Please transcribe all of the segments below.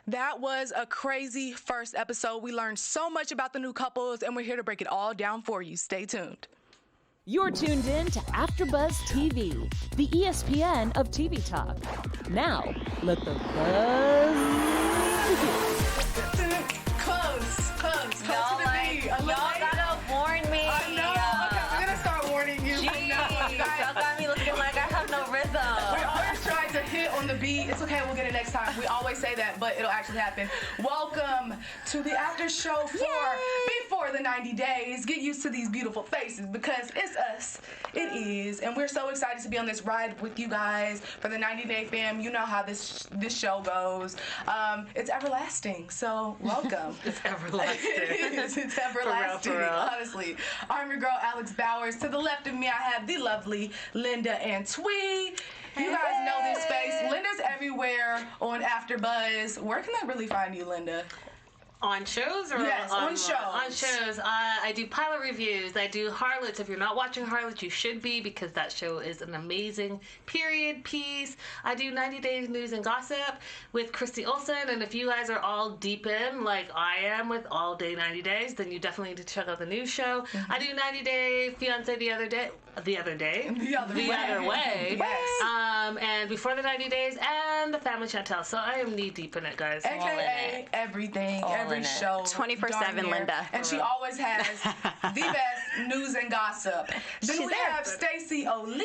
That was a crazy first episode. We learned so much about the new couples, and we're here to break it all down for you. Stay tuned. You're tuned in to AfterBuzz TV, the ESPN of TV talk. Now, let the buzz begin. Close Y'all to the beat. y'all gotta warn me. I know. Okay, we're gonna start warning you. Jeez, y'all got me looking like I have no rhythm. We always try to hit on the beat. It's okay, we'll get it next time. We always say that, but it'll actually happen. Welcome to the after show for Before the 90 Days. Get used to these beautiful faces because it's us. It is. And we're so excited to be on this ride with you guys for the 90 Day Fam. You know how this show goes. It's everlasting, so welcome. It's everlasting. It's everlasting, For real. honestly. I'm your girl, Alex Bowers. To the left of me, I have the lovely Linda Antwi. You guys know this space. Linda's everywhere on AfterBuzz. Where can I really find you, Linda? On shows or Yes, on shows. On shows. I do pilot reviews. I do Harlots. If you're not watching Harlots, you should be because that show is an amazing period piece. I do 90 Days News and Gossip with Christy Olsen. And if you guys are all deep in, like I am with All Day 90 Days, then you definitely need to check out the news show. I do 90 Day Fiance the other way. Yes. And Before the 90 Days and the Family Chantel. So I am knee deep in it, guys. AKA everything, every show. 24/7 Linda. And she always has the best news and gossip. Then She's we there. have Stacey Olivas.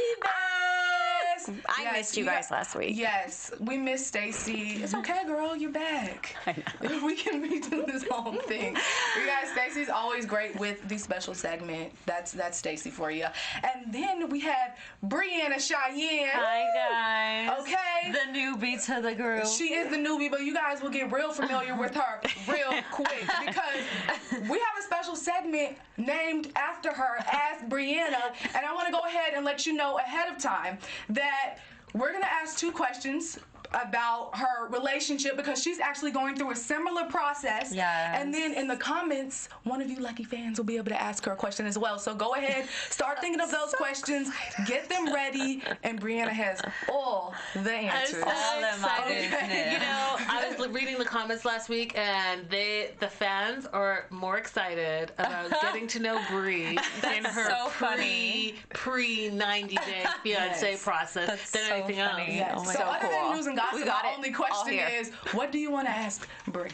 I missed you guys last week. Yes, we missed Stacey. It's okay, girl, you're back. I know. We can redo this whole thing. You guys, Stacey's always great with the special segment. That's Stacey for you. And then we have Breanna Cheyenne. Hi guys. Okay. The newbie to the group. She is the newbie, but you guys will get real familiar with her real quick because we have a special segment named after her, Ask Breanna, and I want to go ahead and let you know ahead of time that we're going to ask 2 questions about her relationship because she's actually going through a similar process. Yes. And then in the comments, one of you lucky fans will be able to ask her a question as well. So go ahead, start thinking of those questions, get them ready, and Breanna has all the answers. All of my Okay. business. You know, I was reading the comments last week, and the fans are more excited about getting to know Bree in her so funny. pre 90 day fiance Yes. process That's than so anything funny. else. Yes. Oh my so God. other than news and gossip, We got my it. only All question here. is, what do you want to ask Brie?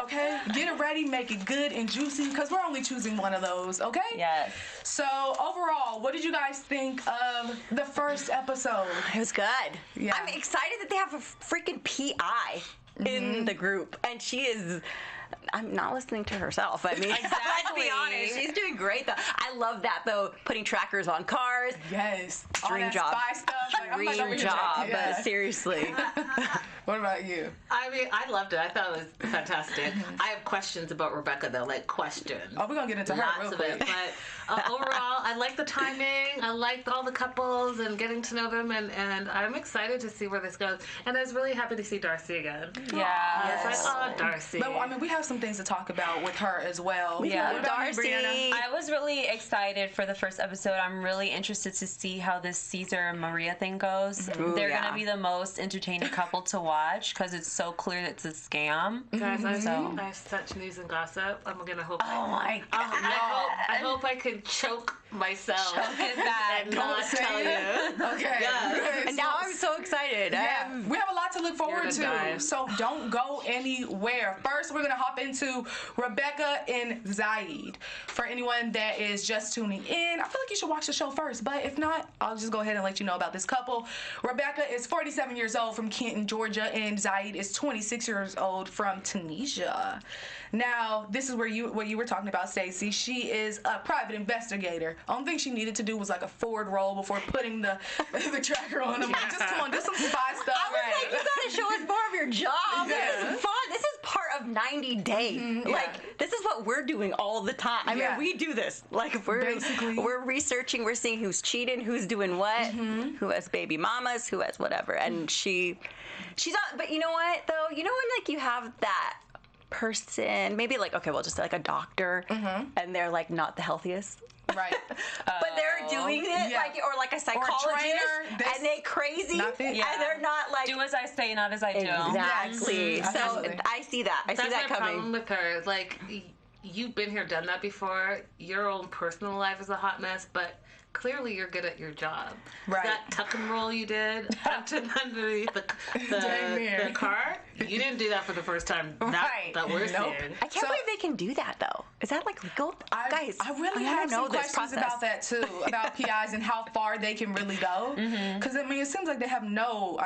Okay? Get it ready, make it good and juicy, because we're only choosing one of those, okay? Yes. So overall, what did you guys think of the first episode? It was good. Yeah. I'm excited that they have a freaking PI in the group, and she is. I'm not listening to herself. I mean, let's be Exactly. honest. She's doing great, though. I love that, though, putting trackers on cars. Yes. All Dream that job. spy stuff. Like, I'm like over Dream here job, like, yeah. seriously. What about you? I mean, I loved it. I thought it was fantastic. I have questions about Rebecca, though, like questions. Oh, we're going to get into her Lots real of quick. it, but overall, I like the timing. I liked all the couples and getting to know them, and I'm excited to see where this goes. And I was really happy to see Darcey again. Yeah. It's like, oh, Darcey. But, I mean, we have some things to talk about with her as well. Yeah. What about you, Breanna? I was really excited for the first episode. I'm really interested to see how this Caesar and Maria thing goes. Ooh, They're yeah. going to be the most entertaining couple to watch because it's so clear that it's a scam. Guys, I So- have such news and gossip. I'm gonna hope. Oh, my God. I hope I can choke myself Choke it back. and not say tell it. you. Okay. Yeah. Good. And now I'm so excited. Yeah, we have a lot to look forward You're gonna die. to, so don't go anywhere. First, we're going to hop into Rebecca and Zied. For anyone that is just tuning in, I feel like you should watch the show first, but if not, I'll just go ahead and let you know about this couple. Rebecca is 47 years old from Canton, Georgia, and Zied is 26 years old from Tunisia. Now, this is what you were talking about, Stacey. She is a private investigator. Only thing she needed to do was like a forward roll before putting the tracker on him. Like, just come on, do some spy stuff. I was like, you gotta show us more of your job. Yeah. This is fun. This is part of 90 Days. Like, this is what we're doing all the time. I mean, Yeah. we do this. Like, Basically. we're researching, we're seeing who's cheating, who's doing what, who has baby mamas, who has whatever. And she's not, but you know what, though? You know when, like, you have that person, maybe like, okay, well, just like a doctor, and they're like not the healthiest. Right. But they're doing it like a psychologist, trainer, and they crazy, not fit. and they're not like Do as I say, not as I do. exactly. Yes. So Absolutely. I see that. I see That's that my coming. problem with her. Like, you've been here, done that before. Your own personal life is a hot mess, but clearly you're good at your job. Right. That tuck and roll you did underneath the car, you didn't do that for the first time that we're seeing. I can't believe they can do that though. Is that like legal? Guys, I really wanna have know some this questions process. about that too, about PIs and how far they can really go. Because I mean, it seems like they have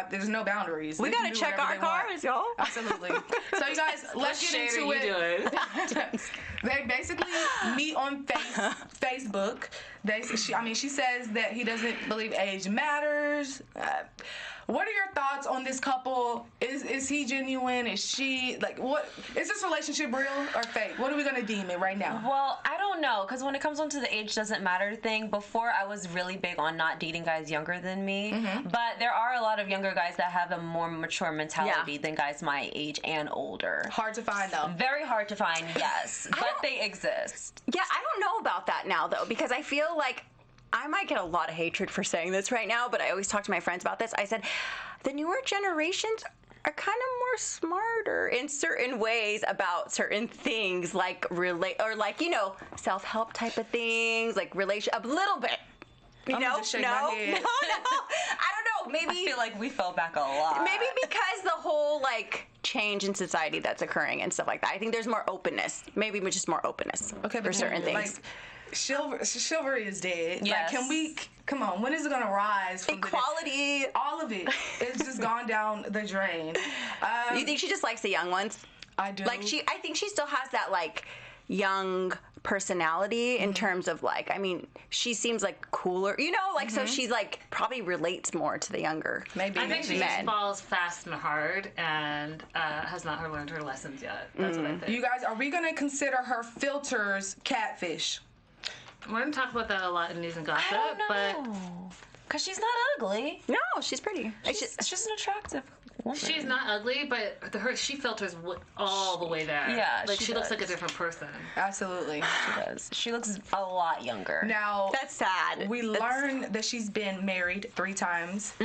there's no boundaries. We They can gotta do check whatever our they want. cars, y'all. Absolutely. So you guys, let's get Shade into are you it. doing? They basically meet on Facebook. She says that he doesn't believe age matters. What are your thoughts on this couple? Is he genuine? Is she what? Is this relationship real or fake? What are we gonna deem it right now? Well, I don't know, because when it comes onto the age doesn't matter thing, before I was really big on not dating guys younger than me, but there are a lot of younger guys that have a more mature mentality than guys my age and older. Hard to find though. Very hard to find, yes, but they exist. Yeah, I don't know about that now though, because I feel like I might get a lot of hatred for saying this right now, but I always talk to my friends about this. I said, the newer generations are kind of more smarter in certain ways about certain things, like self-help type of things, like a little bit. I'm gonna just shake my head. No. I don't know. Maybe I feel like we fell back a lot. Maybe because the whole change in society that's occurring and stuff like that. I think there's more openness. Maybe just more openness for certain things. Chivalry is dead. Yes. Come on, when is it gonna rise? From Equality. all of it. It's just gone down the drain. You think she just likes the young ones? I do. I think she still has that young personality in terms of she seems cooler, so she's probably relates more to the younger. Maybe. I think she just men. falls fast and hard and has not learned her lessons yet. That's what I think. You guys, are we gonna consider her filters catfish? We're going to talk about that a lot in news and gossip, I don't but know. Because she's not ugly. No, she's pretty. She's just an attractive woman. she's not ugly, but she filters all the way there. Yeah, she she looks does. like a different person. Absolutely. She does. She looks a lot younger. Now, That's sad. we learned that she's been married 3 times.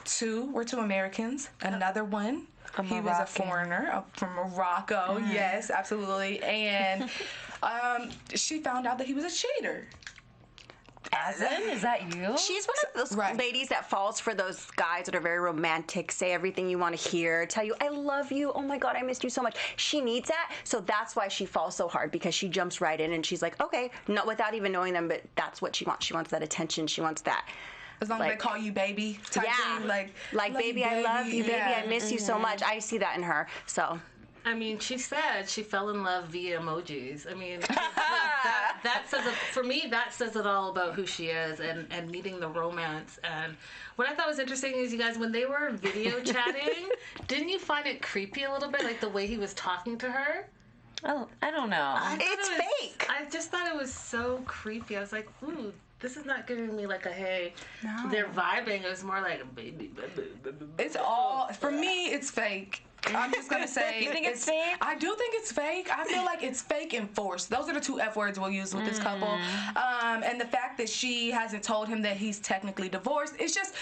2 were to Americans. Another one, he was a foreigner from Morocco. Yes, absolutely. And she found out that he was a cheater. As in, is that you? She's one of those ladies that falls for those guys that are very romantic, say everything you want to hear, tell you, I love you, oh my God, I missed you so much. She needs that, so that's why she falls so hard, because she jumps right in and she's like, okay, not without even knowing them, but that's what she wants. She wants that attention, she wants that. As long as they call you baby type thing. Like baby, I love you, baby, I miss you so much. I see that in her, so. I mean, she said she fell in love via emojis. I mean, that says it, for me, that says it all about who she is and needing the romance. And what I thought was interesting is, you guys, when they were video chatting, didn't you find it creepy a little bit, like the way he was talking to her? Oh, I don't know. It's fake. I just thought it was so creepy. I was like, ooh, this is not giving me like a, hey, they're vibing. It was more like a baby. It's all, for me, it's fake. I'm just gonna say. You think it's fake? I do think it's fake. I feel like it's fake and forced. Those are the 2 F words we'll use with this couple. And the fact that she hasn't told him that he's technically divorced. It's just,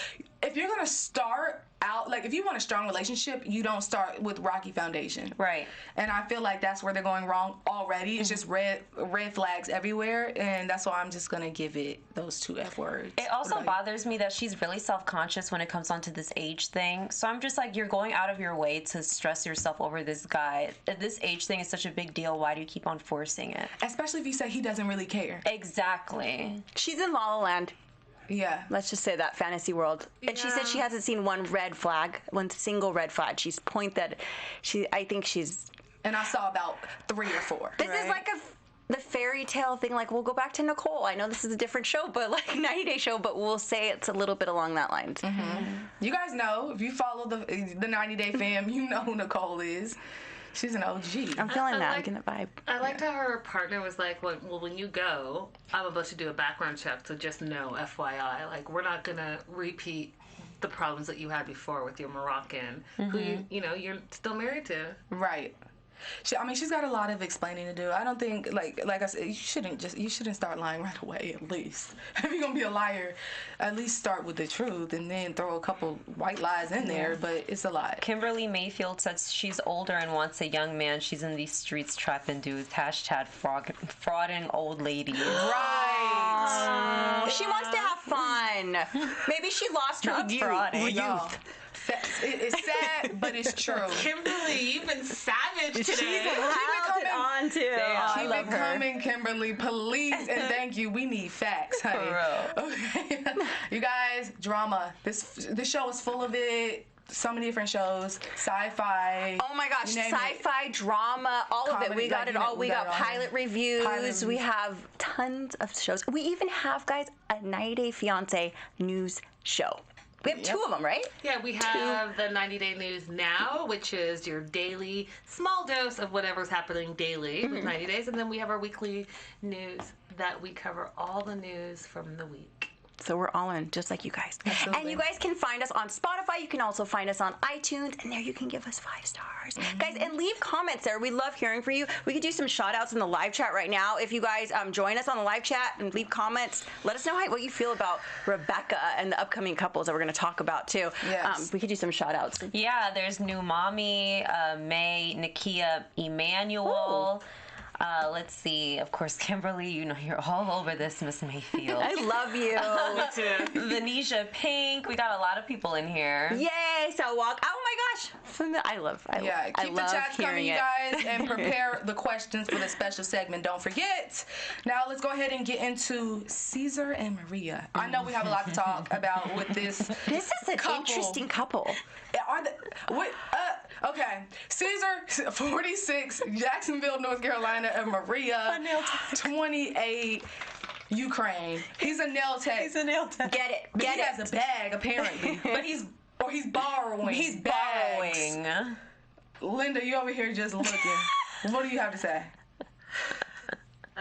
if you're gonna start out, if you want a strong relationship, you don't start with rocky foundation. Right. And I feel like that's where they're going wrong already. It's just red flags everywhere, and that's why I'm just gonna give it those 2 F words. It also bothers me that she's really self-conscious when it comes onto this age thing. So I'm just like, you're going out of your way to stress yourself over this guy. This age thing is such a big deal. Why do you keep on forcing it? Especially if you say he doesn't really care. Exactly. She's in La La Land. Yeah. Let's just say that fantasy world. And she said she hasn't seen one single red flag. She's I think she's. And I saw about 3 or 4. This is like the fairy tale thing. We'll go back to Nicole. I know this is a different show, but 90 Day show, but we'll say it's a little bit along that lines. You guys know, if you follow the 90 Day fam, you know who Nicole is. She's an OG. I'm feeling that. I'm getting the vibe. I liked how her partner was like, well, when you go, I'm about to do a background check, so just know, FYI, we're not going to repeat the problems that you had before with your Moroccan, who you're still married to. Right. She's got a lot of explaining to do. I don't think, like I said, you shouldn't start lying right away, at least. If you're going to be a liar, at least start with the truth and then throw a couple white lies in there, but it's a lot. Kimberly Mayfield says she's older and wants a young man. She's in these streets trapping dudes. Hashtag frauding old lady. Right. She wants to have fun. Maybe she lost her youth. It is sad, but it's true. Kimberly, you've been savage today. She's been on too. Keep it coming, Kimberly, please, and thank you. We need facts, honey. For real. Okay, you guys, drama. This show is full of it. So many different shows, sci-fi. Oh my gosh, sci-fi, drama, all of it. We got it all. We got pilot reviews. We have tons of shows. We even have, guys, a 90 Day Fiance news show. We have two of them, right? Yeah, we have the 90 Day News Now, which is your daily small dose of whatever's happening daily with 90 days. And then we have our weekly news that we cover all the news from the week. So we're all in, just like you guys. Absolutely. And you guys can find us on Spotify. You can also find us on iTunes. And there you can give us 5 stars. Guys, and leave comments there. We love hearing from you. We could do some shout outs in the live chat right now. If you guys join us on the live chat and leave comments, let us know what you feel about Rebecca and the upcoming couples that we're going to talk about too. Yes. We could do some shout outs. Yeah, there's New Mommy, May, Nakia, Emmanuel. Let's see. Of course, Kimberly, you're all over this, Miss Mayfield. I love you. Me too. Venetia Pink. We got a lot of people in here. Yay, so walk. Oh my gosh. I love keep the chats coming, you guys, and prepare the questions for the special segment. Don't forget. Now let's go ahead and get into Caesar and Maria. I know we have a lot to talk about with this. This is an interesting couple. Okay, Caesar, 46, Jacksonville, North Carolina, and Maria, 28, Ukraine. He's a nail tech. Get it. But he has a bag, apparently. But he's borrowing. He's bags. borrowing. Linda, you over here just looking. What do you have to say?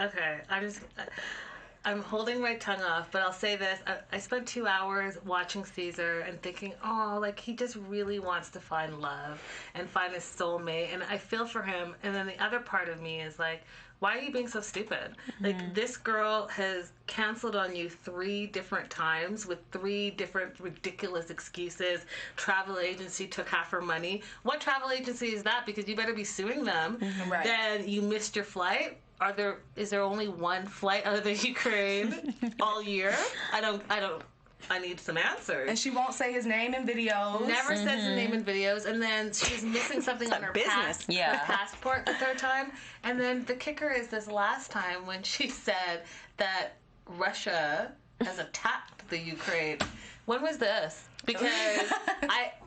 Okay, I'm holding my tongue off, but I'll say this. I spent 2 hours watching Caesar and thinking, he just really wants to find love and find his soulmate. And I feel for him. And then the other part of me is like, why are you being so stupid? Like, this girl has canceled on you 3 different times with 3 different ridiculous excuses. Travel agency took half her money. What travel agency is that? Because you better be suing them. Right. Then you missed your flight. Is there only one flight out of the Ukraine all year? I need some answers. And she won't say his name in videos. Never says his name in videos. And then she's missing something on her passport the 3rd time. And then the kicker is this last time when she said that Russia has attacked the Ukraine. When was this? Because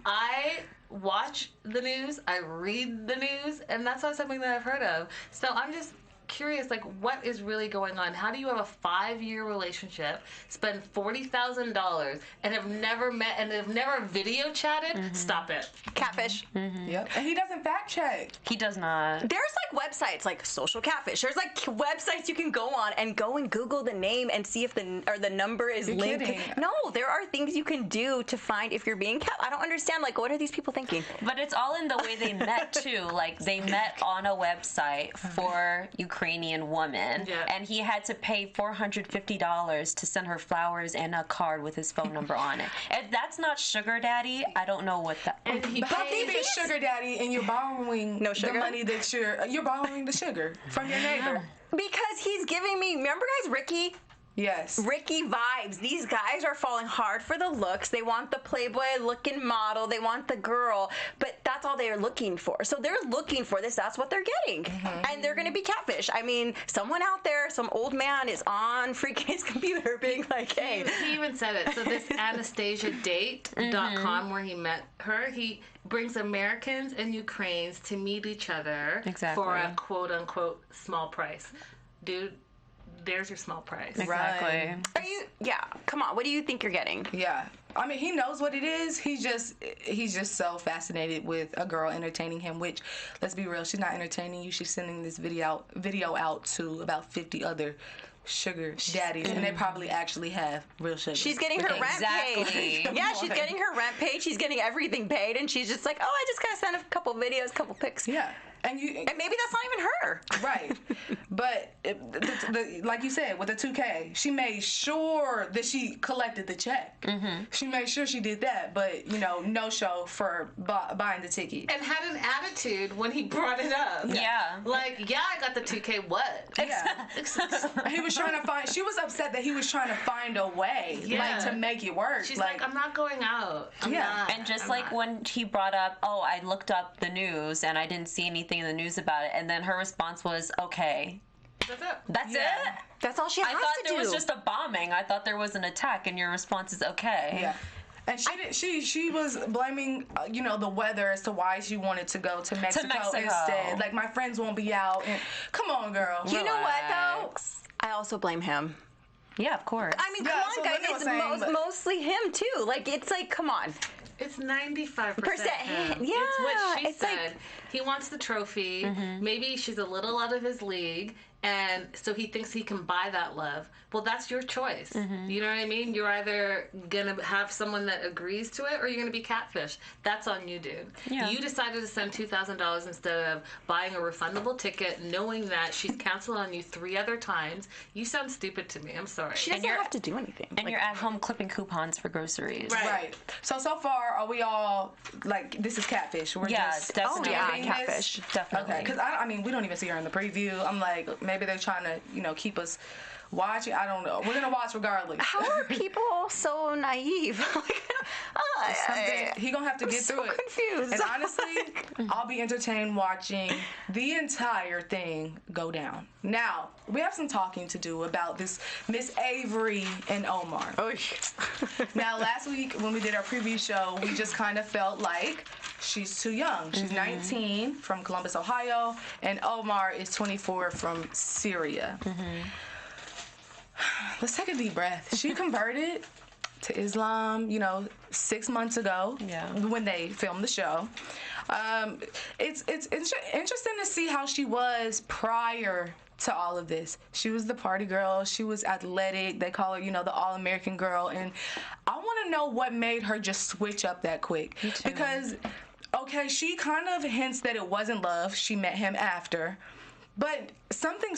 I watch the news, I read the news, and that's not something that I've heard of. So I'm just curious, like, what is really going on? How do you have a 5-year relationship, spend $40,000, and have never met and have never video chatted? Stop it. Catfish. Yep. And he doesn't fact check. He does not. There's like websites like Social Catfish. There's like websites you can go on and Google the name and see if the number is linked. Kidding. No, there are things you can do to find if you're being I don't understand. Like, what are these people thinking? But it's all in the way they met too. Like, they met on a website for Ukrainian woman, and he had to pay $450 to send her flowers and a card with his phone number on it. If that's not sugar daddy, I don't know what that. But how can you be a sugar daddy and you're borrowing the money that you're borrowing the sugar from your neighbor? Because he's giving me. Remember, guys, Ricky. Yes. Ricky vibes. These guys are falling hard for the looks. They want the Playboy looking model. They want the girl. But that's all they're looking for. So they're looking for this. That's what they're getting. And they're going to be catfish. I mean, someone out there, some old man is on freaking his computer being like, hey. He even said it. So this AnastasiaDate.com where he met her, he brings Americans and Ukrainians to meet each other for a quote-unquote small price. Dude, there's your small price. Exactly. Are you? Yeah. Come on. What do you think you're getting? Yeah. I mean, he knows what it is. He's just so fascinated with a girl entertaining him. Which, let's be real, she's not entertaining you. She's sending this video out to about 50 other sugar daddies, and they probably actually have real sugar. She's getting her rent paid. Yeah, she's getting her rent paid. She's getting everything paid, and she's just like, oh, I just gotta send a couple videos, couple pics. Yeah. And maybe that's not even her. Right. But like you said, with the 2K, she made sure that she collected the check. Mm-hmm. She made sure she did that, but, no show for buying the ticket. And had an attitude when he brought it up. Yeah. Like, yeah, I got the 2K, what? Yeah. He was trying to she was upset that he was trying to find a way, to make it work. She's like, I'm not going out. I'm not. And just when he brought up, I looked up the news and I didn't see anything in the news about it, and then her response was, okay. That's it? That's all she has to do. I thought there was just a bombing. I thought there was an attack, and your response is okay. Yeah. And she was blaming, the weather as to why she wanted to go to Mexico instead. Like, my friends won't be out. And come on, girl. You know what, though? I also blame him. Yeah, of course. I mean, come on, guys. It's mostly him, too. Like, it's like, come on. It's 95% him. Yeah. It's what she said. He wants the trophy. Mm-hmm. Maybe she's a little out of his league, and so he thinks he can buy that love. Well, that's your choice. Mm-hmm. You know what I mean? You're either going to have someone that agrees to it, or you're going to be catfish. That's on you, dude. Yeah. You decided to send $2,000 instead of buying a refundable ticket, knowing that she's canceled on you 3 other times. You sound stupid to me. I'm sorry. She doesn't have to do anything. And you're at home clipping coupons for groceries. Right. So far, are we all, this is catfish? We're just... definitely. Catfish. Definitely. Okay, because we don't even see her in the preview. I'm like, maybe they're trying to, keep us watching. I don't know. We're going to watch regardless. How are people so naive? He going to have to get through it. Confused. And honestly, I'll be entertained watching the entire thing go down. Now, we have some talking to do about this Miss Avery and Omar. Oh, Now, last week when we did our preview show, we just kind of felt like she's too young. She's 19 from Columbus, Ohio, and Omar is 24 from Syria. Let's take a deep breath. She converted to Islam, 6 months ago when they filmed the show. It's interesting to see how she was prior to all of this. She was the party girl. She was athletic. They call her, the all-American girl. And I want to know what made her just switch up that quick. Because, okay, she kind of hints that it wasn't love. She met him after. But something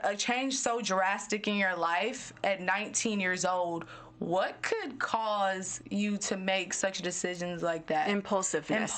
a change so drastic in your life at 19 years old, what could cause you to make such decisions like that? Impulsiveness.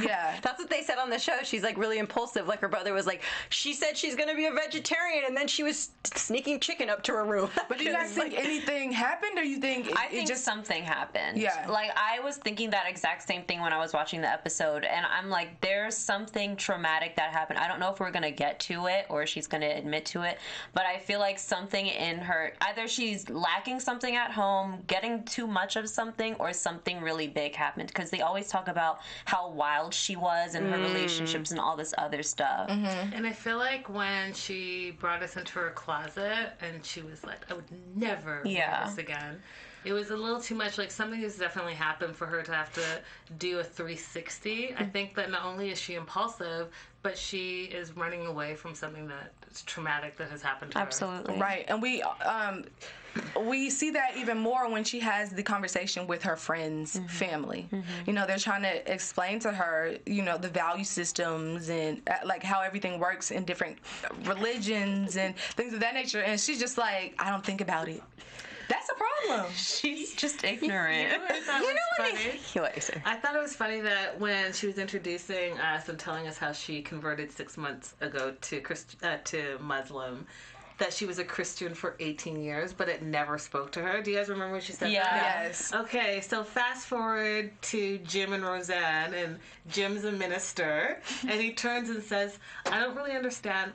Yeah. That's what they said on the show. She's like really impulsive. Like her brother was like, she said she's going to be a vegetarian, and then she was sneaking chicken up to her room. But do you guys think anything happened, or you think I think just something happened? Yeah. Like, I was thinking that exact same thing when I was watching the episode, and I'm like, there's something traumatic that happened. I don't know if we're going to get to it or she's going to admit to it, but I feel like something in her, either she's lacking something at home, getting too much of something, or something really big happened, because they always talk about how wild she was in her relationships and all this other stuff. And I feel like when she brought us into her closet and she was like, I would never do this again, it was a little too much. Like, something has definitely happened for her to have to do a 360. I think that not only is she impulsive, but she is running away from something that's traumatic that has happened to her. Absolutely. Right. And we see that even more when she has the conversation with her friends' family. They're trying to explain to her, the value systems and like how everything works in different religions and things of that nature. And she's just like, I don't think about it. That's a problem. She's just ignorant. I thought it was funny that when she was introducing us and telling us how she converted 6 months ago to Muslim, that she was a Christian for 18 years, but it never spoke to her. Do you guys remember when she said that? Yes. Okay, so fast forward to Jim and Roseanne, and Jim's a minister, and he turns and says, I don't really understand,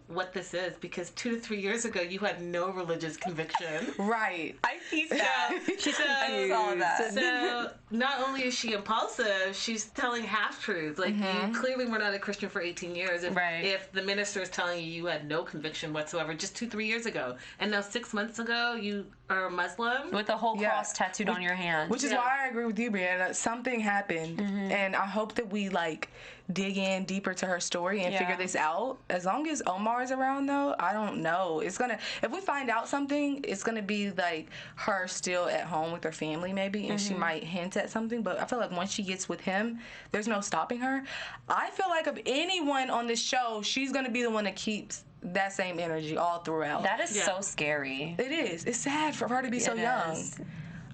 what this is, because 2 to 3 years ago, you had no religious conviction. Right. I pieced that. I saw that. So, not only is she impulsive, she's telling half-truths. You clearly were not a Christian for 18 years. If the minister is telling you had no conviction whatsoever, just 2-3 years ago, and now 6 months ago you are a Muslim with a whole cross tattooed on your hand, which is why I agree with you, Breanna. Something happened, and I hope that we dig in deeper to her story and figure this out. As long as Omar is around, though, I don't know. If we find out something, it's gonna be like her still at home with her family, maybe, and she might hint at something. But I feel like once she gets with him, there's no stopping her. I feel like of anyone on this show, she's gonna be the one that keeps that same energy all throughout. That is so scary. It is. It's sad for her to be so young.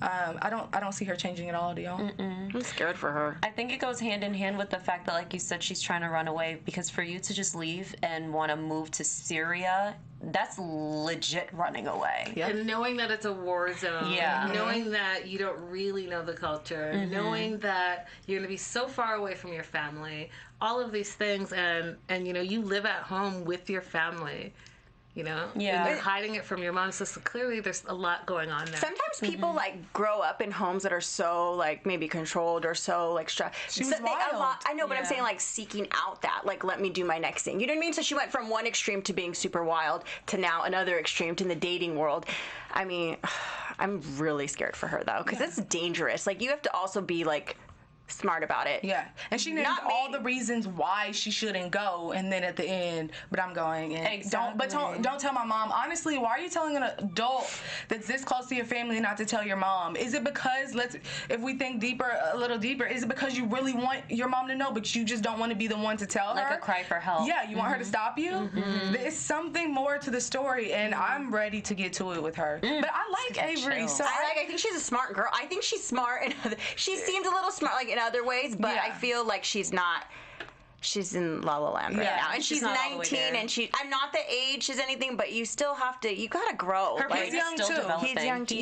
I don't see her changing at all, do y'all? I'm scared for her. I think it goes hand in hand with the fact that, like you said, she's trying to run away, because for you to just leave and want to move to Syria, that's legit running away. Yep. And knowing that it's a war zone, knowing that you don't really know the culture, knowing that you're going to be so far away from your family, all of these things, and you know, you live at home with your family. You know, and you're hiding it from your mom. So clearly, there's a lot going on there. Sometimes people like grow up in homes that are so like maybe controlled or so like stressed. She was wild. I know, but I'm saying like seeking out that, like, let me do my next thing. You know what I mean? So she went from one extreme to being super wild to now another extreme to in the dating world. I mean, I'm really scared for her though, because it's dangerous. Like, you have to also be like smart about it. Yeah, and she named all the reasons why she shouldn't go, and then at the end, but I'm going. And don't tell my mom. Honestly, why are you telling an adult that's this close to your family not to tell your mom? Is it because if we think a little deeper, is it because you really want your mom to know, but you just don't want to be the one to tell her? Like a cry for help. Yeah, you want her to stop you. There's something more to the story, and I'm ready to get to it with her. But I like Avery, so I think she's a smart girl. I think she's smart, and she seems a little smart, like in other ways, but I feel like she's not. She's in La La Land right now, and she's 19, and I'm not the age she's anything, but you still have to. You gotta grow. Her brain is still developing. He's young too.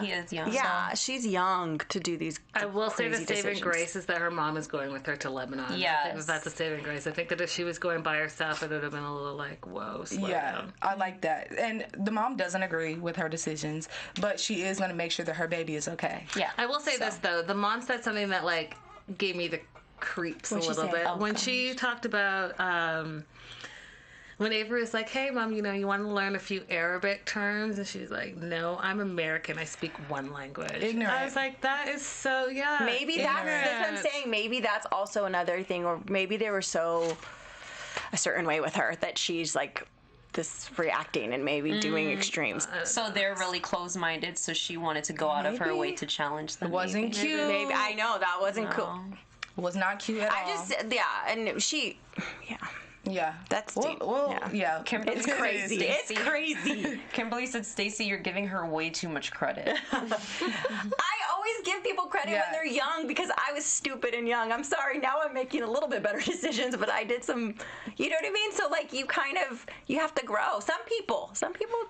He is young. Yeah, she's young to do these. I will say the saving decisions. grace is that her mom is going with her to Lebanon. Yes. I think that's a saving grace. I think that if she was going by herself, it would have been a little like, whoa, slow down. I like that. And the mom doesn't agree with her decisions, but she is going to make sure that her baby is okay. Yeah. I will say this though, the mom said something that like gave me the creeps a little bit when she talked about when Avery was like, hey mom, you know, you want to learn a few Arabic terms, and she's like, no, I'm American, I speak one language. Ignorant. I was like, that is so maybe that's what I'm saying. Maybe that's also another thing, or maybe they were so a certain way with her that she's like this reacting and maybe doing extremes. So they're really closed-minded, so she wanted to go out of her way to challenge them. It wasn't cute. Maybe I know that wasn't cool. Was not cute at all. And she, Yeah. That's deep. Yeah. Kimberly, it's crazy. It's crazy. Kimberly said, Stacey, you're giving her way too much credit. I always give people credit when they're young because I was stupid and young. I'm sorry. Now I'm making a little bit better decisions, but I did some, you know what I mean? So like you have to grow. Some people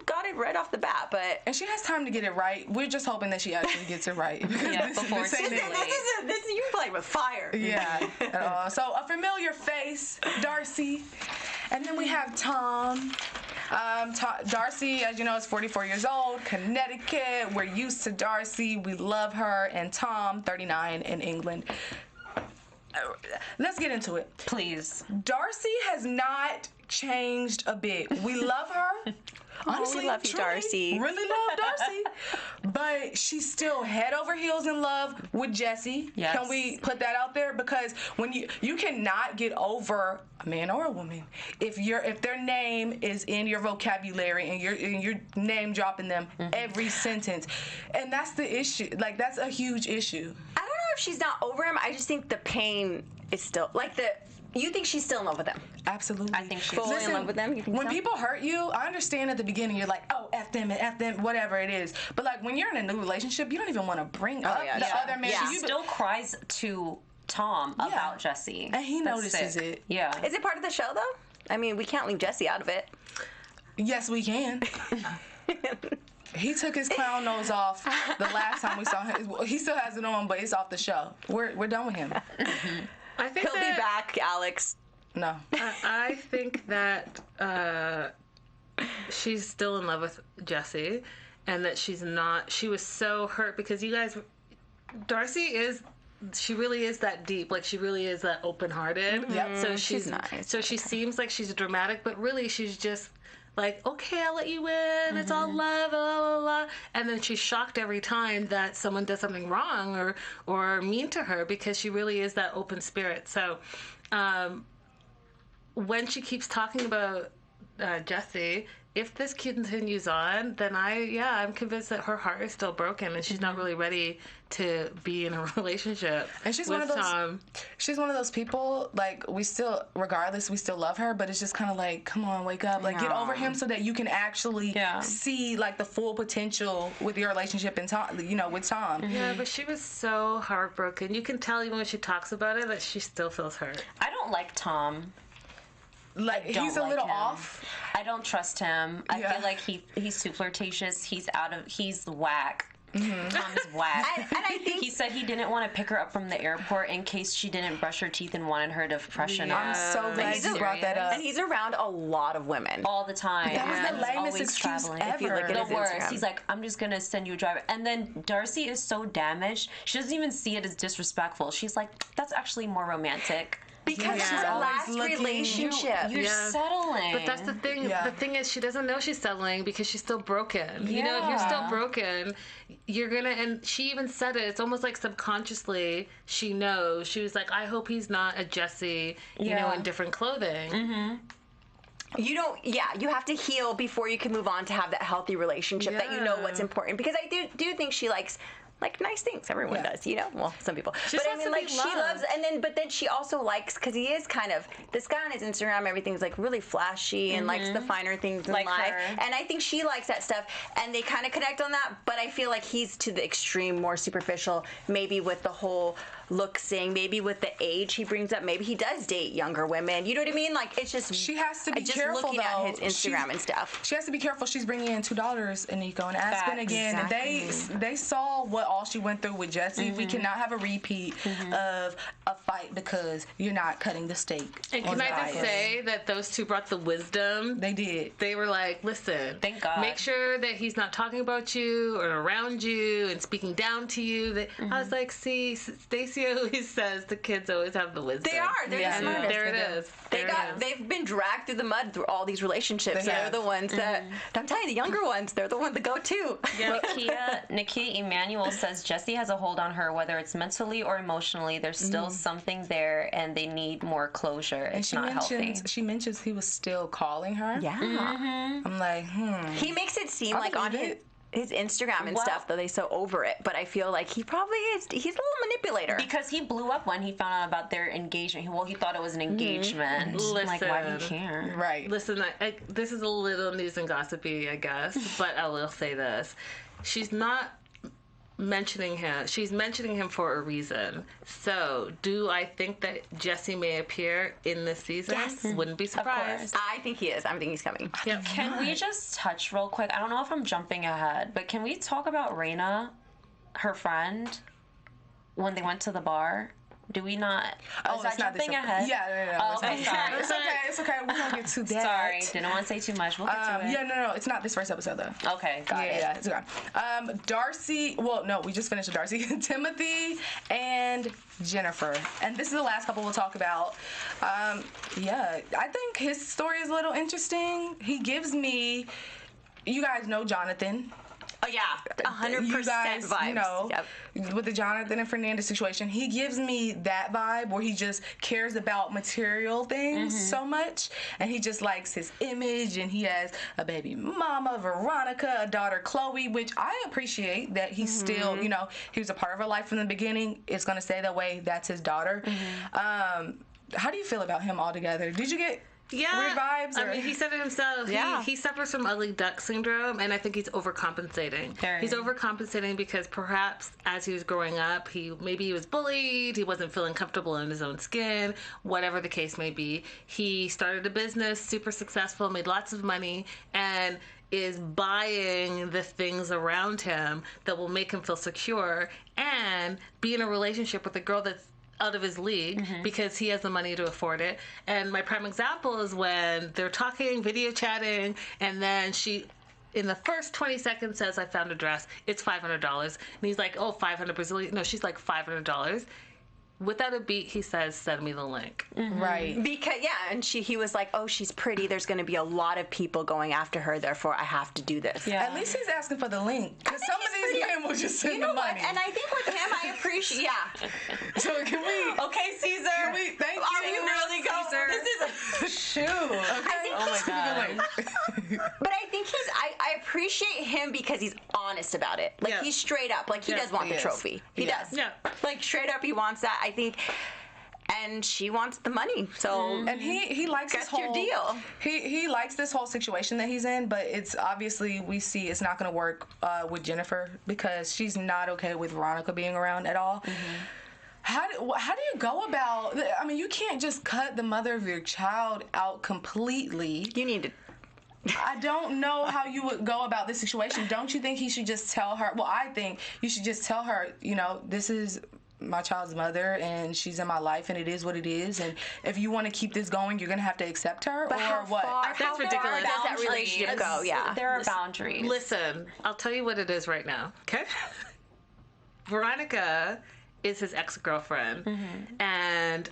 got it right off the bat, but. And she has time to get it right. We're just hoping that she actually gets it right. Before it's too late. You play with fire. Yeah. So a familiar face, Darcey. And then we have Tom. Darcey, as you know, is 44 years old, Connecticut. We're used to Darcey. We love her. And Tom, 39, in England. Let's get into it. Please. Darcey has not changed a bit. We love her. Honestly, we love you, Darcey. Really love Darcey. But she's still head over heels in love with Jesse. Yes. Can we put that out there? Because when you cannot get over a man or a woman if their name is in your vocabulary and you're name dropping them every sentence. And that's the issue. Like, that's a huge issue. I don't know if she's not over him. I just think the pain is still you think she's still in love with him? Absolutely. I think she's fully in love with them. You think when so? people hurt you, I understand at the beginning you're like, oh, F them, whatever it is. But like when you're in a new relationship, you don't even want to bring up the other man. She still cries to Tom about Jesse. And he notices it. Yeah. Is it part of the show though? I mean, we can't leave Jesse out of it. Yes, we can. He took his clown nose off the last time we saw him. He still has it on, but it's off the show. We're done with him. I think He'll be back, Alex. No. I think that she's still in love with Jesse, and that she's not. She was so hurt because you guys, Darcey she really is that deep. Like, she really is that open-hearted. Yep. So she's nice. So she seems like she's dramatic, but really she's just like, okay, I'll let you in. It's all love, blah, blah, blah. And then she's shocked every time that someone does something wrong or mean to her because she really is that open spirit. So when she keeps talking about Jesse, if this continues on, then I'm convinced that her heart is still broken and she's not really ready to be in a relationship. And she's with one of those. Tom. She's one of those people. Like, we still, regardless, we still love her, but it's just kind of like, come on, wake up, like get over him so that you can actually see like the full potential with your relationship and Tom, with Tom. Yeah, but she was so heartbroken. You can tell even when she talks about it that she still feels hurt. I don't like Tom. Like, he's a little off. I don't trust him. I feel like he's too flirtatious. He's whack. Tom's whack. And I think he said he didn't want to pick her up from the airport in case she didn't brush her teeth and wanted her to freshen up. I'm so glad you brought that up. And he's around a lot of women. All the time. That was the lamest always excuse traveling. ever. If you look at his The worst. Instagram. He's like, I'm just going to send you a driver. And then Darcey is so damaged. She doesn't even see it as disrespectful. She's like, that's actually more romantic. Because Yeah. she's Always last looking- relationship. You're settling. But that's the thing. Yeah. The thing is, she doesn't know she's settling because she's still broken. You know, if you're still broken, you're gonna. And she even said it. It's almost like subconsciously she knows. She was like, I hope he's not a Jesse, you know, in different clothing. You don't, you have to heal before you can move on to have that healthy relationship that you know what's important. Because I do think she likes like nice things. Everyone does, you know. Well, some people. She But I wants mean, to like be she loved. loves, but then she also likes because he is kind of this guy on his Instagram. Everything's like really flashy and likes the finer things in Like life. her. And I think she likes that stuff, and they kind of connect on that. But I feel like he's to the extreme, more superficial. Maybe with the whole look thing, maybe with the age he brings up. Maybe he does date younger women. You know what I mean? Like it's just She has to be just careful, looking though. at his Instagram and stuff. She has to be careful. She's bringing in 2 daughters, Nico and Aspen again. Exactly. And they saw what all she went through with Jesse. We cannot have a repeat of a fight because you're not cutting the steak. And on can I the just iron. say that those two brought the wisdom? They did. They were like, listen, Thank God. make sure that he's not talking about you or around you and speaking down to you. I was like, see, Stacey always says the kids always have the wisdom. They are. They're the smartest. There it is. They've been dragged through the mud through all these relationships. They They're have. the ones that I'm telling you, the younger ones, they're the ones that go to. Nakia Emmanuel says Jesse has a hold on her, whether it's mentally or emotionally. There's still something there, and they need more closure. And It's not healthy. she mentions he was still calling her. Yeah. I'm like, He makes it seem I like on believe his Instagram and stuff, though, they're so over it. But I feel like he probably is. He's a little manipulator. Because he blew up when he found out about their engagement. Well, he thought it was an engagement. Like, why do you care? right. Listen, this is a little news and gossipy, I guess, but I will say this. She's not mentioning him. She's mentioning him for a reason. So, do I think that Jesse may appear in this season? Yes. Wouldn't be surprised. I think he is. I think he's coming. Yep. Can we just touch real quick? I don't know if I'm jumping ahead, but can we talk about Breanna, her friend, when they went to the bar? Do we not? Oh, is that it's not this jumping episode. ahead? Yeah, no. Oh, It's okay, not. sorry. It's okay. We don't get to that. Sorry, didn't want to say too much. We'll get to it. Yeah, no. It's not this first episode, though. Okay, got it. Yeah, it's okay. Darcey, well, no, we just finished with Darcey. Timothy and Jennifer. And this is the last couple we'll talk about. I think his story is a little interesting. He gives me, you guys know Jonathan. Oh, yeah. 100% You guys, vibes. you know, Yep. with the Jonathan and Fernanda situation, he gives me that vibe where he just cares about material things so much, and he just likes his image, and he has a baby mama, Veronica, a daughter, Chloe, which I appreciate that he's still, you know, he was a part of her life from the beginning. It's going to stay that way. That's his daughter. How do you feel about him altogether? Did you get weird vibes? I or- mean, he said it himself. Yeah. He suffers from ugly duck syndrome, and I think he's overcompensating. Very. He's overcompensating because perhaps as he was growing up, he was bullied, he wasn't feeling comfortable in his own skin, whatever the case may be. He started a business, super successful, made lots of money, and is buying the things around him that will make him feel secure and be in a relationship with a girl that's out of his league because he has the money to afford it. And my prime example is when they're talking, video chatting, and then she, in the first 20 seconds, says, I found a dress. It's $500. And he's like, oh, 500 Brazilian. No, she's like, $500. Without a beat, he says, send me the link. Right. Because, and he was like, oh, she's pretty. There's going to be a lot of people going after her. Therefore, I have to do this. Yeah. At least he's asking for the link. Because some of these men will just send You know the what? money. And I think with him, I appreciate. Yeah. So can we? Okay, Caesar. Can we? Thank Are you. we really going? Caesar. This is Shoot. Okay. oh my god. But I think I appreciate him because he's honest about it. Like, Yeah. he's straight up. Like, he Yeah, does want he the is. trophy. He Yeah. does. Yeah. Like, straight up, he wants that. I think. And she wants the money. So. And he likes this That's whole your deal. He likes this whole situation that he's in, but it's obviously we see it's not going to work with Jennifer because she's not okay with Veronica being around at all. How do you go about? I mean, you can't just cut the mother of your child out completely. You need to. I don't know how you would go about this situation. Don't you think he should just tell her? Well, I think you should just tell her, this is my child's mother and she's in my life and it is what it is. And if you want to keep this going, you're going to have to accept her But or how what? far, That's how ridiculous. far does that relationship go? Yeah. There are boundaries. Listen, I'll tell you what it is right now, okay? Veronica is his ex-girlfriend. And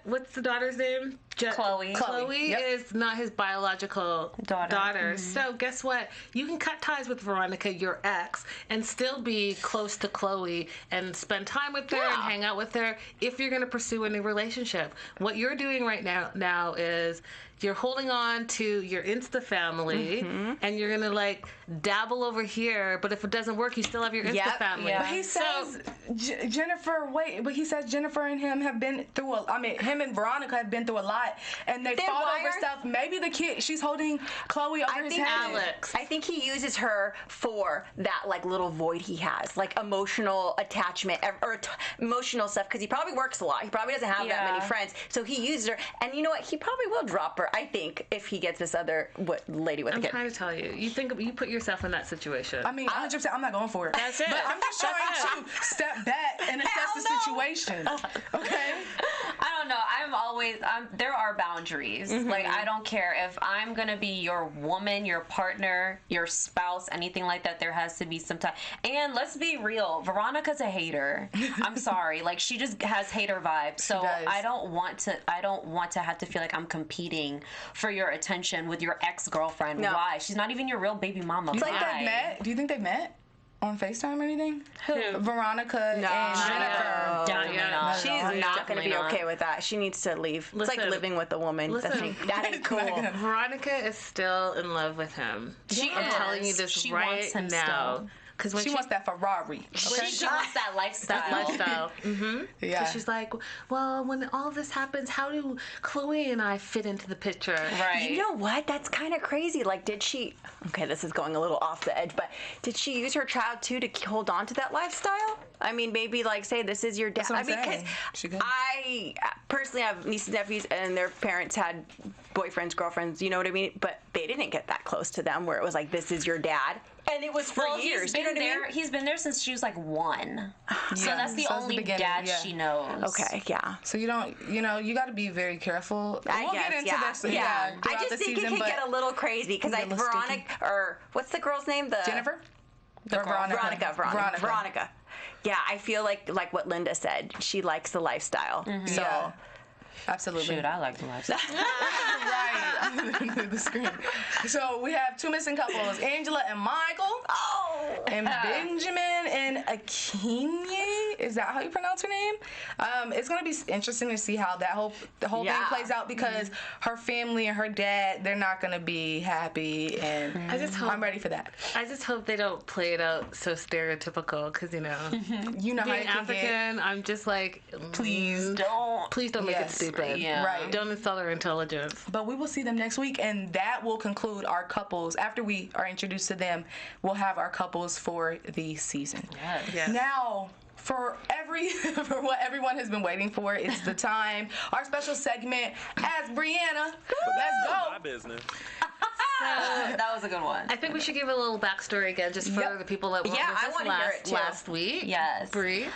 what's the daughter's name? Chloe. Chloe Yep. is not his biological daughter. So guess what? You can cut ties with Veronica, your ex, and still be close to Chloe and spend time with her and hang out with her if you're going to pursue a new relationship. What you're doing right now is you're holding on to your Insta family and you're going to dabble over here, but if it doesn't work, you still have your Insta family. Yeah. But he says he says Jennifer and him have been through him and Veronica have been through a lot and they Then fought why over aren't- stuff. Maybe the kid, she's holding Chloe over his think head. Alex. I think he uses her for that little void he has, like emotional attachment or emotional stuff, because he probably works a lot. He probably doesn't have that many friends, so he uses her. And you know what? He probably will drop her. I think if he gets this other lady with a I'm kid. trying to tell you. You put yourself in that situation. I mean, 100%, I'm not going for it. That's it. But I'm just trying to step back and assess the situation. Okay? I don't know. There are boundaries. Like, I don't care if I'm gonna be your woman, your partner, your spouse, anything like that. There has to be some time. And let's be real, Veronica's a hater. I'm sorry. Like, she just has hater vibes. So does. I don't want to have to feel like I'm competing for your attention with your ex-girlfriend. No. Why? She's not even your real baby mama. You think Why? they've met? Do you think they've met on FaceTime or anything? Who? Veronica and Jennifer. Definitely Yeah. not. She's not going to Definitely be not. okay with that. She needs to leave. It's like Listen. living with a woman. Listen. That ain't cool. Veronica is still in love with him. She I'm is. telling you this She right wants him now. still. Because when She wants that Ferrari. Okay? She wants that lifestyle. lifestyle. Yeah. So she's like, well, when all this happens, how do Chloe and I fit into the picture? Right. You know what? That's kind of crazy. Like, did she... Okay, this is going a little off the edge, but did she use her child, too, to hold on to that lifestyle? I mean, maybe, say, this is your dad. That's what I'm I mean, saying. She could. I personally have nieces and nephews, and their parents had boyfriends, girlfriends, you know what I mean? But they didn't get that close to them, where it was like, this is your dad. And it was for years. You know what I mean? He's been there since she was 1. So that's the So it's the only beginning, dad yeah. she knows. Okay, yeah. So you don't, you got to be very careful. We'll guess, get into yeah. this. Yeah. I throughout just the think season, it could but get a little crazy because a little Veronica, or what's the girl's name? Jennifer? Or Veronica. Yeah, I feel like what Linda said. She likes the lifestyle. So. Yeah. Absolutely. Shoot, I like the lifestyle. Right. The screen. So we have 2 missing couples, Angela and Michael. Oh. And Benjamin and Akinyi. Is that how you pronounce her name? It's gonna be interesting to see how the whole thing plays out because her family and her dad, they're not gonna be happy, and I'm ready for that. I just hope they don't play it out so stereotypical, because You know how being it can African, I'm just like, please Don't. make it Yes. stupid. Yeah. Right. Don't insult their intelligence. But we will see them next week, and that will conclude our couples. After we are introduced to them, we'll have our couples for the season. Yes. Now, for what everyone has been waiting for, it's the time. Our special segment, Ask Breanna. Let's go. My business. That was a good one. I think we should give a little backstory again, just for the people that weren't Yeah, with I us wanna hear it, too. last week. Yes. Bree?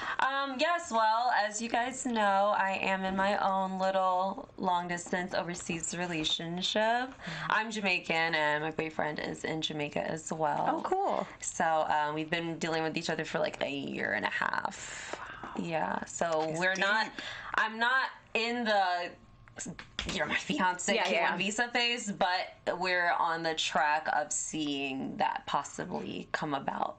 Yes, well, as you guys know, I am in my own little long-distance overseas relationship. I'm Jamaican, and my boyfriend is in Jamaica as well. Oh, cool. So we've been dealing with each other for 1.5 years. Yeah, so I'm not in the you're my fiance K1 visa phase, but we're on the track of seeing that possibly come about.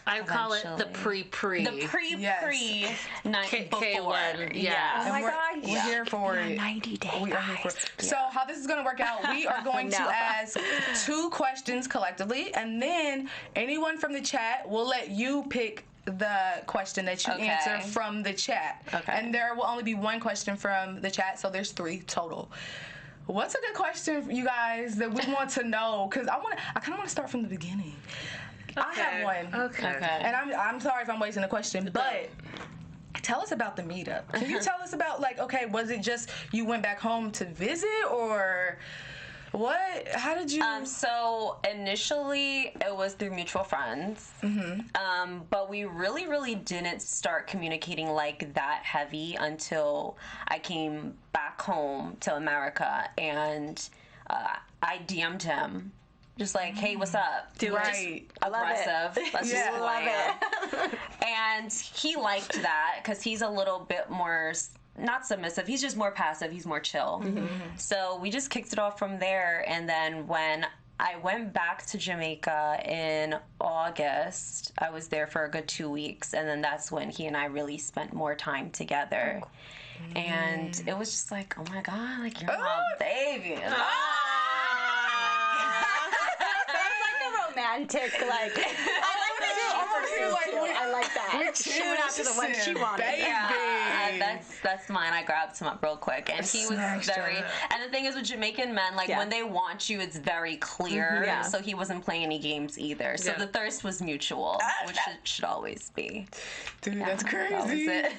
I call it the pre-pre. The pre-pre night before. K1, yeah. Oh my we're, God, we're here for it. 90 days. We are here for it. So how this is going to work out, we are going to No. ask 2 questions collectively, and then anyone from the chat will let you pick the question that you answer from the chat. Okay. And there will only be 1 question from the chat, so there's 3 total. What's a good question, you guys, that we want to know? Because I kind of want to start from the beginning. I have one. Okay. And I'm sorry if I'm wasting a question, but tell us about the meetup. Can you tell us about, like, okay, was it just you went back home to visit, or what? How did you? So initially it was through mutual friends, but we really didn't start communicating like that heavy until I came back home to America, and I DM'd him. Just like, hey, what's up? Right. Aggressive. That's just who I am. And he liked that because he's a little bit more, not submissive. He's just more passive. He's more chill. So we just kicked it off from there. And then when I went back to Jamaica in August, I was there for a good 2 weeks. And then that's when he and I really spent more time together. And it was just like, oh my God, like, you're my baby. Romantic, like, I like that. She went after the one she wanted. Yeah, that's mine. I grabbed him up real quick, and he was very. And the thing is, with Jamaican men, like when they want you, it's very clear. So he wasn't playing any games either. So the thirst was mutual, which it should always be. Dude, that's crazy. That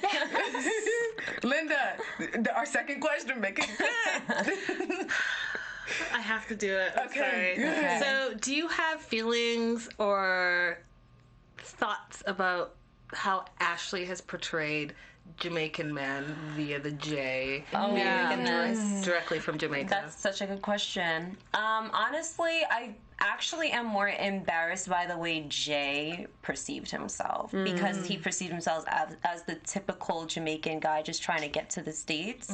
was it. Linda, our second question, make it good. I have to do it. Okay. Sorry. So, do you have feelings or thoughts about how Ashley has portrayed Jamaican men via the J? Oh my goodness. Directly from Jamaica. That's such a good question. Honestly, I actually am more embarrassed by the way Jay perceived himself, because he perceived himself as the typical Jamaican guy just trying to get to the States.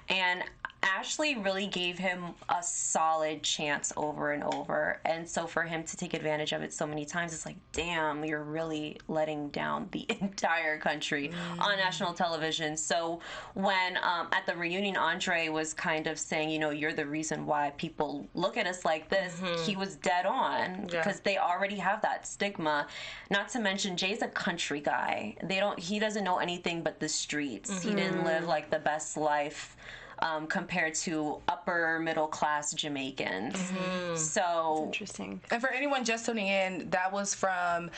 And Ashley really gave him a solid chance over and over. And so for him to take advantage of it so many times, it's like, damn, you're really letting down the entire country on national television. So when at the reunion, Andre was kind of saying, you know, you're the reason why people look at us like this, he was dead on, because they already have that stigma. Not to mention, Jay's a country guy. He doesn't know anything but the streets. He didn't live like the best life compared to upper middle class Jamaicans. So That's interesting. And for anyone just tuning in, that was from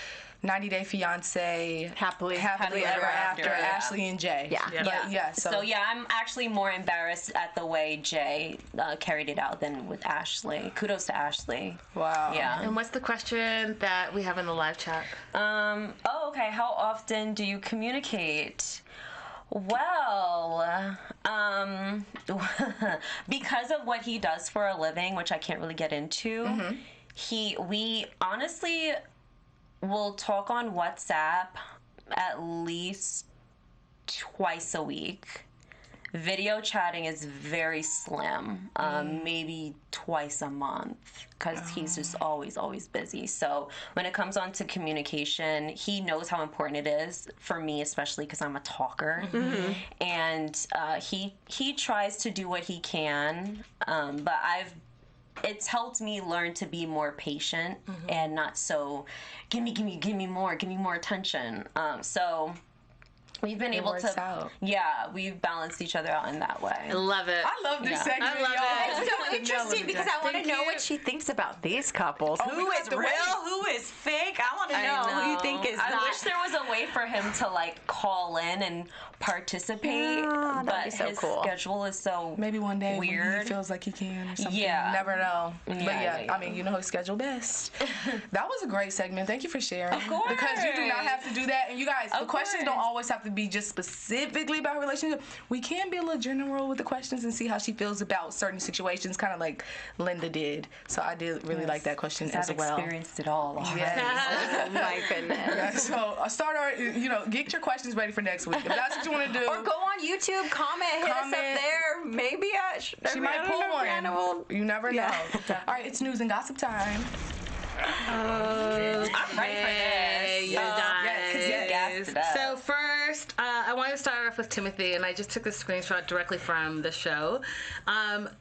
90 Day Fiance, Happily Ever After, Yeah. Ashley and Jay. Yeah. So I'm actually more embarrassed at the way Jay carried it out than with Ashley. Kudos to Ashley. Wow. Yeah. And what's the question that we have in the live chat? Okay. How often do you communicate? Well, because of what he does for a living, which I can't really get into, we honestly will talk on WhatsApp at least twice a week. Video chatting is very slim, maybe twice a month, because he's just always busy. So when it comes on to communication, he knows how important it is for me, especially because I'm a talker. And he tries to do what he can, but it's helped me learn to be more patient and not so give me more attention. So we've been able to, we've balanced each other out in that way. I love it. I love this segment, I love y'all. it. It's so interesting because I want to know what she thinks about these couples. Oh, Who we is have to real? wait. Who is fake? I want to know who you think is I not. wish there was a way for him to like call in and participate, that'd but be so his cool. schedule is so Maybe one day when weird. he feels like he can or something. Yeah. You never know. But Yeah. I mean, you know his schedule best. That was a great segment. Thank you for sharing. Of course. Because you do not have to do that. And you guys, the Of questions course. don't always have to be just specifically about relationship. We can be a little general with the questions and see how she feels about certain situations, kind of like Linda did. So I did really like that question as I've well. experienced it all. Yes. Oh my goodness. So start get your questions ready for next week. If that's what you want to do. Or go on YouTube, comment, hit us up Comment. there. Maybe She might pull one. Breanna will. You never know. Yeah. All right, it's news and gossip time. I'm ready for this. You guys. You gassed it up. So first, I wanted to start off with Timothy, and I just took a screenshot directly from the show.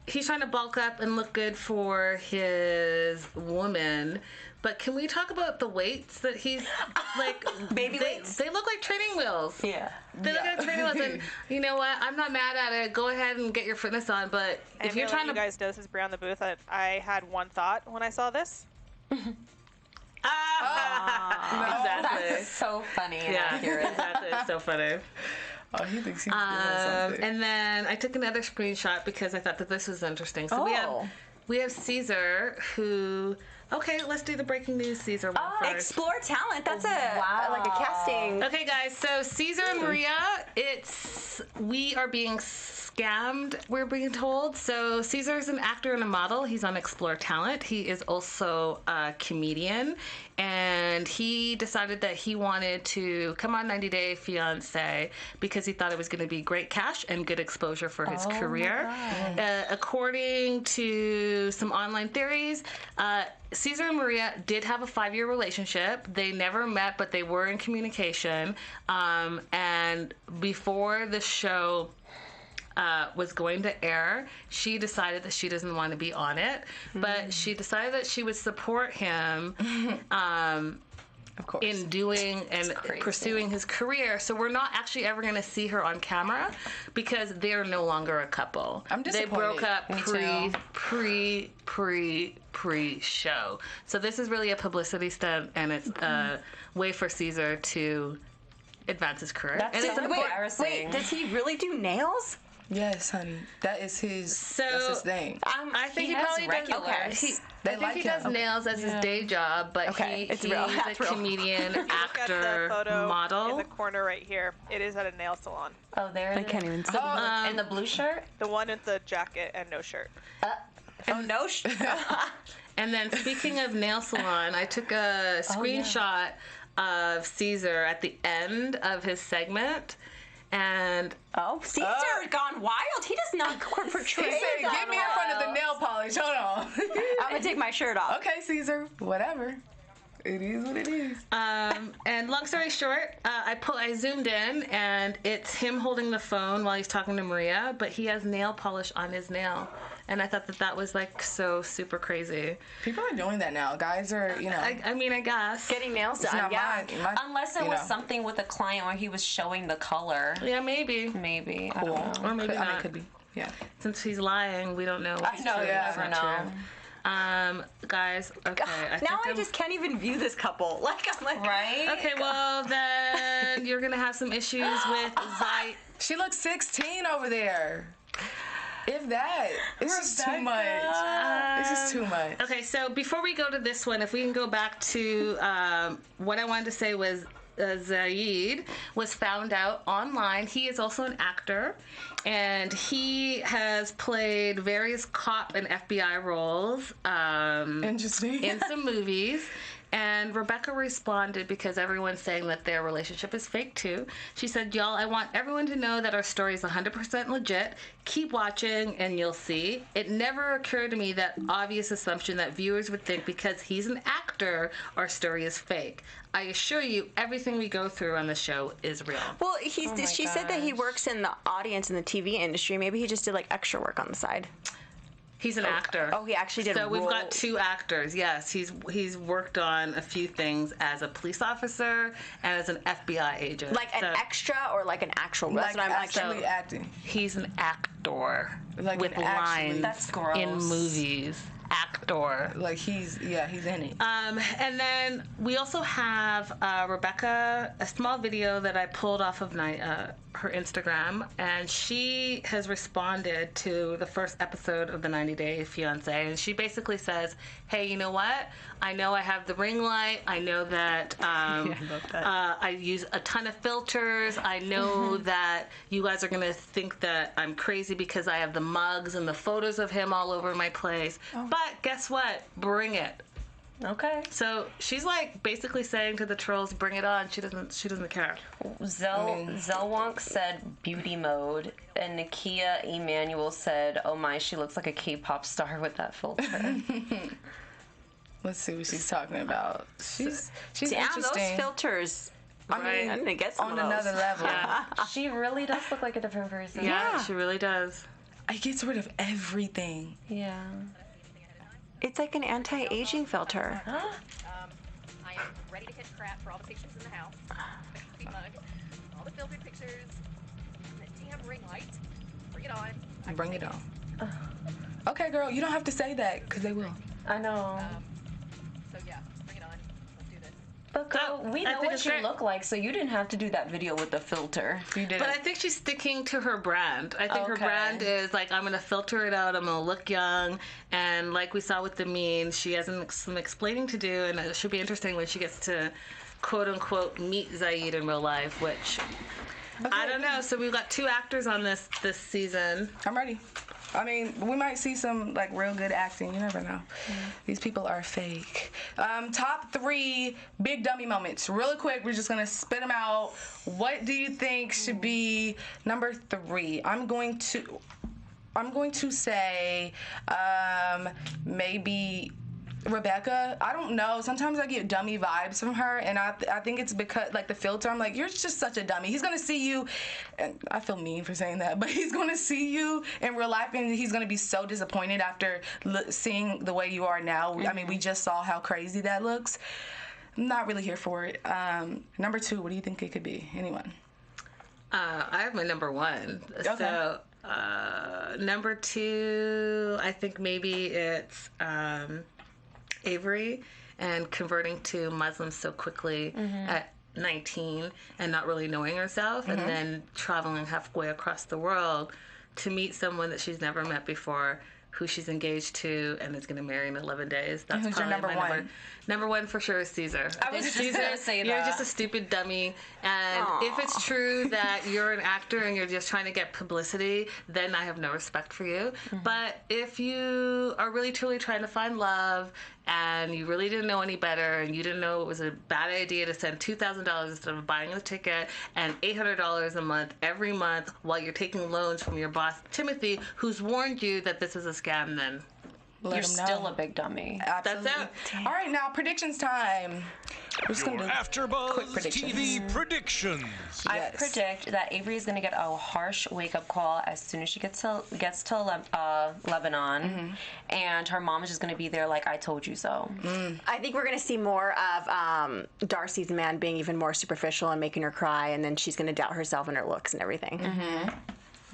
He's trying to bulk up and look good for his woman. But can we talk about the weights that he's like? Baby weights? They look like training wheels. Yeah. They look like training wheels, and you know what? I'm not mad at it. Go ahead and get your fitness on. But if you're trying to, you guys know, this is Breanna the Booth. I had one thought when I saw this. Exactly. That's so funny and accurate. Exactly. It's so funny. Oh, he thinks he's doing something. And then I took another screenshot because I thought that this was interesting. So we have Caesar, who. Okay, let's do the breaking news Caesar one first. Explore talent. That's like a casting. Okay, guys. So Caesar and Maria, we are being scammed, we're being told. So Caesar's an actor and a model. He's on Explore Talent. He is also a comedian. And he decided that he wanted to come on 90 Day Fiancé because he thought it was going to be great cash and good exposure for his career. According to some online theories, Caesar and Maria did have a 5-year relationship. They never met, but they were in communication. And before the show was going to air, she decided that she doesn't want to be on it, but she decided that she would support him of course. in doing and pursuing his career. So we're not actually ever going to see her on camera because they're no longer a couple. I'm disappointed. They broke up pre-show. So this is really a publicity stunt, and it's a way for Caesar to advance his career. That's and so it's embarrassing. Wait, does he really do nails? Yes, honey. That's his thing. I think he probably does. regulars. I think he does nails as his day job, but he's a comedian, actor, Look at the photo model. in the corner right here. It is at a nail salon. Oh, there it is. I can't even see. In the blue shirt? The one with the jacket and no shirt. No. And then speaking of nail salon, I took a screenshot of Caesar at the end of his segment. And Caesar gone wild. He does not portray He said, that get me in front of the nail polish. Hold on. I'm going to take my shirt off. Okay, Caesar. Whatever. It is what it is. And long story short, I zoomed in, and it's him holding the phone while he's talking to Maria, but he has nail polish on his nail. And I thought that was like so super crazy. People are doing that now. Guys are, I mean, I guess. Getting nails it's done, not my Unless it was something with a client where he was showing the color. Yeah, maybe. Maybe. I cool. don't know. Or maybe I mean, not. it could be. Yeah. Since he's lying, we don't know. I know, yeah, you never know. Guys, okay. I just can't even view this couple. Like, I'm like, Right? Okay, well, then you're going to have some issues with Zied. She looks 16 over there. If that. It's just too much. It's just too much. Okay, so before we go to this one, if we can go back to what I wanted to say was Zied was found out online. He is also an actor, and he has played various cop and FBI roles Interesting. in some movies. And Rebecca responded because everyone's saying that their relationship is fake too. She said, y'all, I want everyone to know that our story is 100% legit. Keep watching and you'll see. It never occurred to me that obvious assumption that viewers would think because he's an actor, our story is fake. I assure you, everything we go through on the show is real. well, she said that he works in the audience in the TV industry. Maybe he just did like extra work on the side. He's an actor. Oh, he actually did. So we've got 2 actors. Yes, he's worked on a few things as a police officer and as an FBI agent. Like an extra or like an actual. Like That's what I'm actually acting. He's an actor Like with an actually- lines That's gross. in movies. Actor. Like he's in it. And then we also have Rebecca, a small video that I pulled off of her Instagram, and she has responded to the first episode of the 90 Day Fiancé, and she basically says, hey, you know what? I know I have the ring light. I know that, I use a ton of filters. I know that you guys are going to think that I'm crazy because I have the mugs and the photos of him all over my place. But guess what? Bring it. Okay. So she's like basically saying to the trolls, bring it on. She doesn't care. Zelwonk said beauty mode, and Nakia Emanuel said, oh my, she looks like a K-pop star with that filter. Let's see what she's talking about. She's Damn, interesting. those filters. I mean, I didn't get some on of those. another level. She really does look like a different person. Yeah, she really does. It gets rid of everything. Yeah. It's like an anti-aging filter. I am ready to hit crap for all the pictures in the house. The mug, all the filtered pictures, and the damn ring light. Bring it on. Bring it on. Okay, girl, you don't have to say that because they will. I know. So yeah, bring it on. Let's do this. But girl, we know what you look like, so you didn't have to do that video with the filter. You did. But I think she's sticking to her brand. I think her brand is like, I'm going to filter it out. I'm going to look young. And like we saw with the mean, she has some explaining to do. And it should be interesting when she gets to, quote unquote, meet Zied in real life, which I don't know. So we've got 2 actors on this season. I'm ready. I mean, we might see some like real good acting. You never know. These people are fake. Top 3 big dummy moments. Really quick, we're just gonna spit them out. What do you think should be number 3? I'm going to say maybe Rebecca. I don't know. Sometimes I get dummy vibes from her, and I think it's because, like, the filter, I'm like, you're just such a dummy. He's going to see you, and I feel mean for saying that, but he's going to see you in real life, and he's going to be so disappointed after seeing the way you are now. I mean, we just saw how crazy that looks. I'm not really here for it. Number 2, what do you think it could be? Anyone? I have my number 1. Okay. So number 2, I think maybe it's Avery and converting to Muslim so quickly at 19 and not really knowing herself, and then traveling halfway across the world to meet someone that she's never met before, who she's engaged to and is going to marry in 11 days. That's who's your number my 1? Number 1 for sure is Caesar. I was just going to say that. You're just a stupid dummy. And if it's true that you're an actor and you're just trying to get publicity, then I have no respect for you. But if you are really truly trying to find love and you really didn't know any better and you didn't know it was a bad idea to send $2,000 instead of buying a ticket and $800 a month every month while you're taking loans from your boss, Timothy, who's warned you that this is a scam, then you're still a big dummy. Absolutely. That's it. All right, now predictions time. We're just going to do quick AfterBuzz predictions. TV predictions. I predict that Avery is going to get a harsh wake-up call as soon as she gets to Lebanon, and her mom is just going to be there like, I told you so. I think we're going to see more of Darcey's man being even more superficial and making her cry, and then she's going to doubt herself and her looks and everything.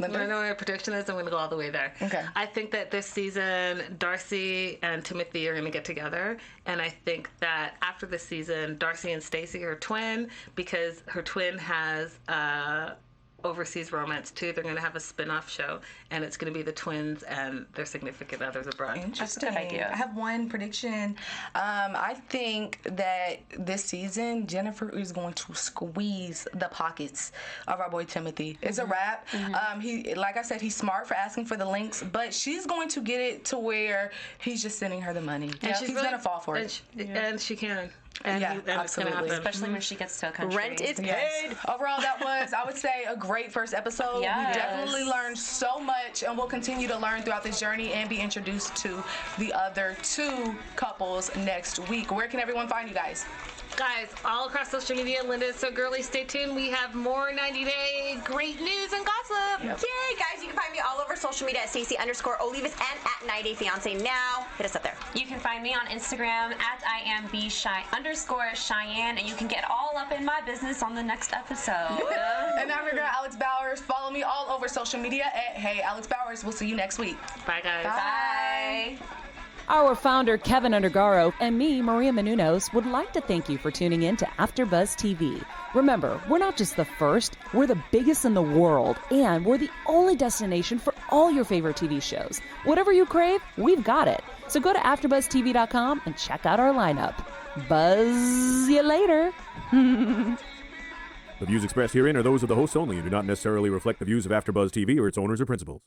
I know what my prediction is. I'm going to go all the way there. Okay. I think that this season, Darcey and Timothy are going to get together. And I think that after this season, Darcey and Stacey are a twin because her twin has overseas romance too. They're going to have a spin-off show, and it's going to be the twins and their significant others abroad. Interesting. That's a good idea. I have one prediction. I think that this season, Jennifer is going to squeeze the pockets of our boy Timothy. It's a wrap. He, like I said, he's smart for asking for the links, but she's going to get it to where he's just sending her the money. And he's going to fall for it. And she can. And Yeah, it's gonna absolutely. happen. Especially when she gets to a country. Rent is paid. Yes. Overall, that was, I would say, a great first episode. Yes. We definitely learned so much, and we'll continue to learn throughout this journey and be introduced to the other 2 couples next week. Where can everyone find you guys? Guys, all across social media, Linda is so girly. Stay tuned. We have more 90-day great news and gossip. Yay, guys, you can find me all over social media at Stacey_Olivas and at 90DayFiance Now. Hit us up there. You can find me on Instagram at IamB_Cheyenne, and you can get all up in my business on the next episode. And I'm your girl, Alex Bowers. Follow me all over social media at Hey Alex Bowers. We'll see you next week. Bye, guys. Bye. Our founder, Kevin Undergaro, and me, Maria Menounos, would like to thank you for tuning in to AfterBuzz TV. Remember, we're not just the first, we're the biggest in the world, and we're the only destination for all your favorite TV shows. Whatever you crave, we've got it. So go to AfterBuzzTV.com and check out our lineup. Buzz you later. The views expressed herein are those of the hosts only and do not necessarily reflect the views of AfterBuzz TV or its owners or principals.